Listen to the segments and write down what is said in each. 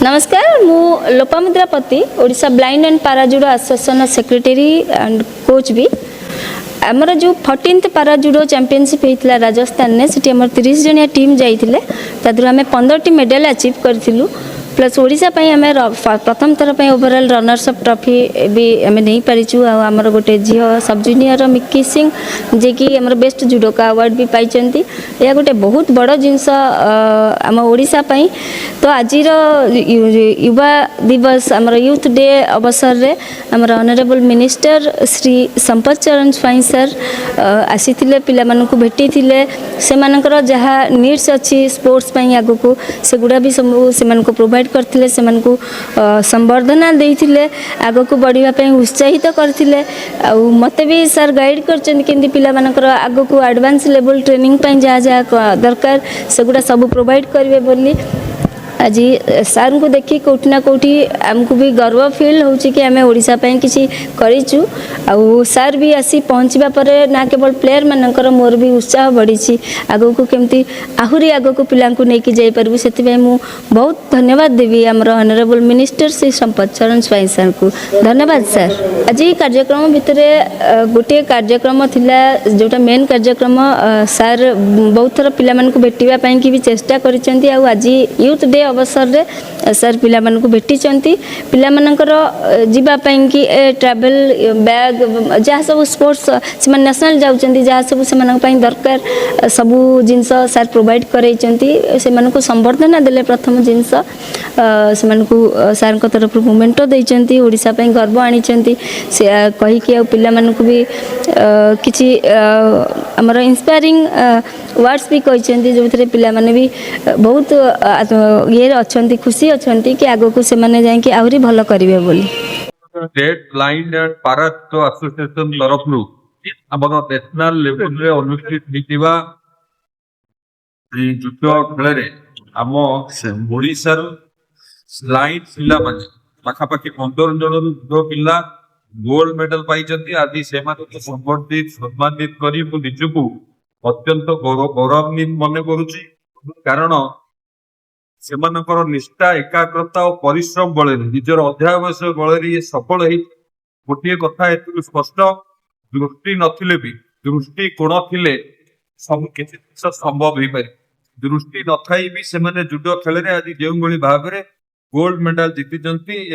नमस्कार मु Lopamudra Pati Odisha blind and para judo association secretary and coach भी आमर जो 14th पाराजुडो चैंपियनशिप होता राजस्थान ने से 30 जनिया टीम जाइए आम 15टी मेडल अचीव करूँ प्लस ओडिशा आम प्रथम थर पर ओवरऑल रनर्स अफ ट्रॉफी भी आम नहीं पारिचु आमर गोटे झील सब जूनियर मिक्की सिंह जे कि आमर बेस्ट जुडोका अवार्ड भी पाई यह गोटे बहुत बड़ जिनस आम ओडिशा तो आज युवा दिवस आमर यूथ डे अवसर रे आमर ऑनरेबल मिनिस्टर श्री संपत चरण स्वाई सर आसी पिला मानकु भेटी से मानकर जहाँ नीड्स अच्छी स्पोर्ट्स आगु को सेगुड़ा भी सब से प्रोवाइड करथिले से मानकु संवर्धना देइथिले आगु को बढ़िया पे उत्साहित करथिले आ मते भी सर गाइड करचन केंदी पिला मानकर आगु को एडवांस लेवल ट्रेनिंग पे जा दरकार सेगुड़ा सब प्रोवाइड करिवे बोली आज सार को देखी कौटी ना कौटी आमको भी गर्व फील होची कि आम ओडिशा पई किसी करिचु आ सार भी आसी पहुँचवा पर ना केवल प्लेयर मानकर मोर भी उत्साह बढ़ी आगो को केमती आहुरी आगो को पिला नहीं जाई परबु सेति मु बहुत धन्यवाद देवी आमर ऑनरेबल मिनिस्टर श्री संपत चरण स्वाई सर को धन्यवाद सर। आज कार्यक्रम भितर गोटे कार्यक्रम थिला जोटा मेन कार्यक्रम सार बहुत थर पिला मानकु भेटिबा पई कि भी चेष्टा करिसेंती आ आज यूथ डे अवसर रे सर पिला मानकु भेटिचंती पिला मानकर जीवा पई कि ट्रैवल बैग जहाँ सब स्पोर्ट्स से नेशनल जाउचंती जहाँ सब से मानक पई दरकार सबु जिंस सर प्रोवाइड करैचंती से मानकु संवर्धना देले प्रथम जिंस से मानकु सर को तरफ मोमेंटो देइचंती ओडिशा पई गर्व आनिचंती से कहि कि पिला मानकु भी किछि हमर इंस्पायरिंग वर्ड्स भी कहिचंती जो थे पिला माने भी बहुत ये अच्छी खुशी अच्छा कि आगो को से जाए आहरी भल करेंगे बोली state blind and para judo association तरफ आमर नेशनल लेवल रे अनुष्ठित होइतिबा जुडो खेल आम ओडिशार ब्लाइंड पिला माने पाखापाखि 15 जन जुडो पिला गोल्ड मेडल पाई आज से संबर्धित सम्मानित करी निजको अत्यंत गौरवान्वित मन करुची कारण सेमानकर निष्ठा एकाग्रता और परिश्रम बल निजर अध्यावस बल सफल हो गोटे कथा एत स्पष्ट दृष्टि नथिले भी दृष्टि कोण थिले सब किसी संभव हो पारे दृष्टि न थाई भी से जुडो खेल आज जो भाव में गोल्ड मेडल जीति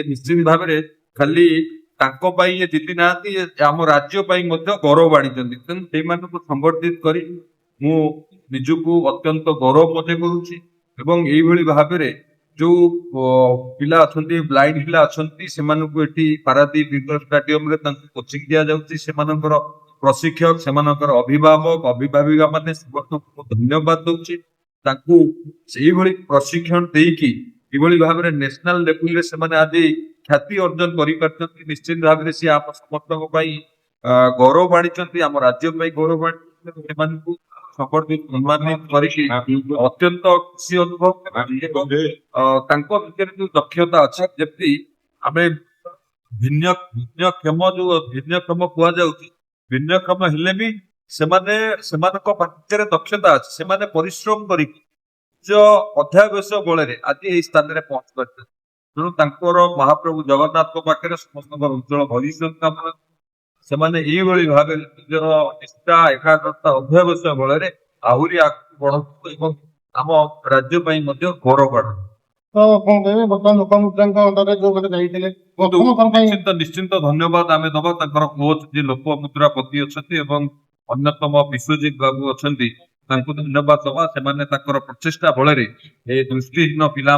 निश्चित भाव में खाली ये जीति ना आम राज्य गौरव आनी तेणु संबर्धित करी मु निजको अत्यंत गौरव मजे करुच्ची एवं यही भाव में जो पिला अच्छा ब्लाइंड पिला अच्छा से पारादीप इंडोर स्टेडियम रे कोचिंग दि जाऊँगी प्रशिक्षक से अभिभावक अभिभाविका मैंने धन्यवाद दूसरी प्रशिक्षण देकी भाव में नेशनल लेवल रे से आज ख्याति अर्जन कर निश्चित भाव में सी आम समस्त गौरव आनी आम राज्य गौरव आनी संबर्धित सम्मानित करके अत्यंत खुशी अनुभव भितर जो दक्षता अच्छी जमी आम भिन्नक्षम जो भिन्नक्षम भिन्नक्षम हेले भी पाखे दक्षता अच्छी से परिश्रम कर अध्यावश बल आज यही स्थान में पहुंच पाते तेणु महाप्रभु जगन्नाथ पाखे समस्त उज्जवल भविष्य कामना से भाव निजर निष्ठा एकाग्रता अध्यावश बल आहरी बढ़ू आम राज्य गौरव निश्चिंत धन्यवाद आम दबा कोच जी लोपामुद्रा पति अच्छा अन्यतम विश्वजीत बाबू अच्छा धन्यवाद दबा से प्रचेषा बल दृष्टिहीन पिला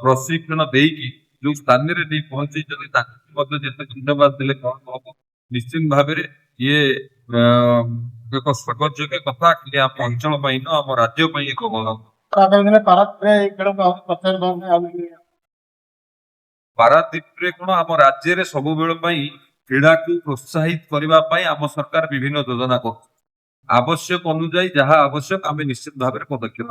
प्रशिक्षण देकी जो स्थान में नहीं पहुंची जिते धन्यवाद देले निश्चित भाव में ये एक स्वागत योग्य कथा कि आम अंचल आम राज्य एक गौरव पारादीप कौन आम राज्य सब क्रीड़ा को प्रोत्साहित करने आम सरकार विभिन्न योजना कर आवश्यक अनुजाई जहाँ आवश्यक आम निश्चित भाव में पदक्षेप